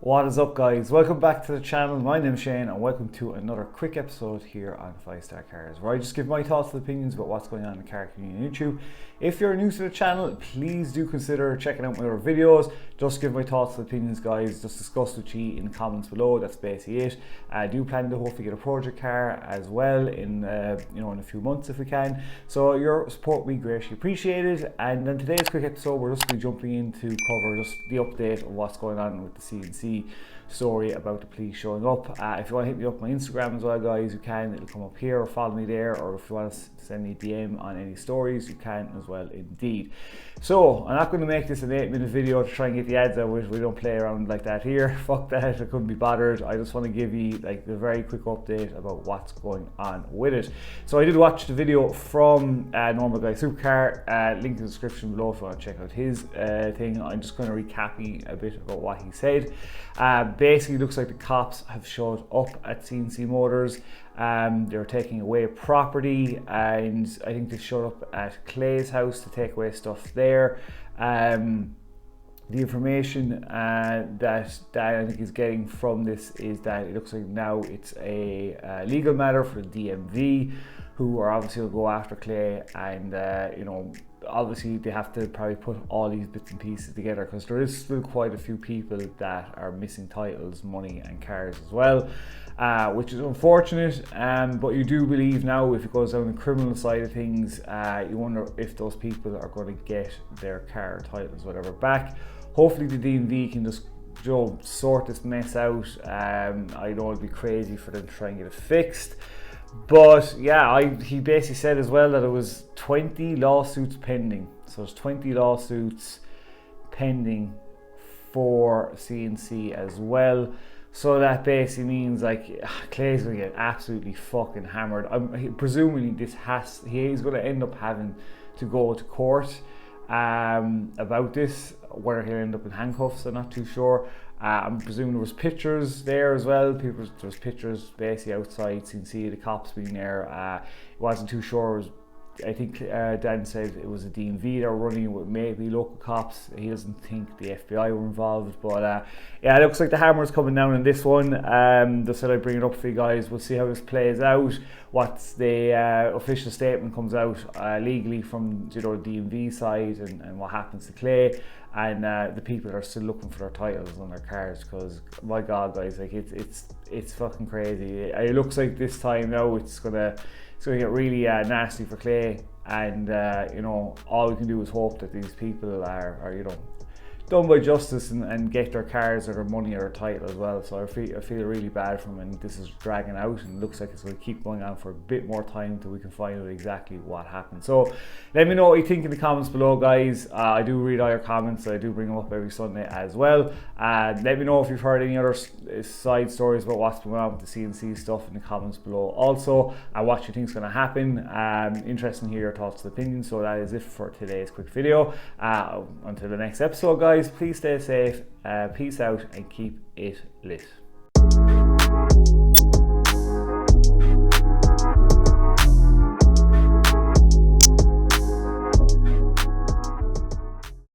What is up, guys? Welcome back to the channel. My name is Shane and welcome to another quick episode here on 5-Star Cars, where I just give my thoughts and opinions about what's going on in the car community on YouTube. If you're new to the channel, please do consider checking out my other videos. Just give my thoughts and opinions, guys. Just discuss with you in the comments below. That's basically it. I do plan to hopefully get a project car as well in in a few months if we can. So your support will be greatly appreciated. And in today's quick episode, we're just going to be jumping in to cover just the update of what's going on with the CNC story about the police showing up. If you want to hit me up on my Instagram as well, guys, you can. It'll come up here, or follow me there, or if you want to send me a DM on any stories, you can as well indeed. So I'm not going to make this an 8-minute video to try and get the ads out. We don't play around like that here. Fuck that, I couldn't be bothered. I just want to give you like a very quick update about what's going on with it. So I did watch the video from Normal Guy Supercar, link in the description below if you want to check out his thing. I'm just going to recap a bit about what he said. Basically, looks like the cops have showed up at CNC Motors. They're taking away property, and I think they showed up at Clay's house to take away stuff there. The information that I think is getting from this is that it looks like now it's a legal matter for the DMV, who are obviously will go after Clay, and obviously they have to probably put all these bits and pieces together, because there is still quite a few people that are missing titles, money and cars as well, which is unfortunate. But you do believe now, if it goes down the criminal side of things, you wonder if those people are going to get their car, titles, whatever back. Hopefully the DMV can just sort this mess out. I know it'd be crazy for them to try and get it fixed. But yeah, he basically said as well that it was 20 lawsuits pending. So there's 20 lawsuits pending for CNC as well. So that basically means like Clay's gonna get absolutely fucking hammered. Presumably he's gonna end up having to go to court about this. Whether he'll end up in handcuffs, I'm not too sure. I'm presuming there was pictures there as well. There was pictures basically outside CNC, the cops being there. Wasn't too sure. I think Dan said it was a DMV that were running it with maybe local cops. He doesn't think the FBI were involved. But yeah, it looks like the hammer's coming down in this one. Just said I'd bring it up for you guys. We'll see how this plays out. What's the official statement comes out legally from the DMV side, and what happens to Clay, and the people that are still looking for their titles on their cars, because my god, guys, like it's fucking crazy. It looks like this time now it's gonna get really nasty for Clay, and all we can do is hope that these people are done by justice and get their cars or their money or their title as well. So I feel really bad for him, and this is dragging out, and it looks like it's going to keep going on for a bit more time until we can find out exactly what happened. So let me know what you think in the comments below, guys. I do read all your comments. I do bring them up every Sunday as well. Let me know if you've heard any other side stories about what's going on with the CNC stuff in the comments below also, and what you think is going to happen. Interesting to hear your thoughts and opinions. So that is it for today's quick video. Until the next episode, guys, please stay safe, peace out, and keep it lit.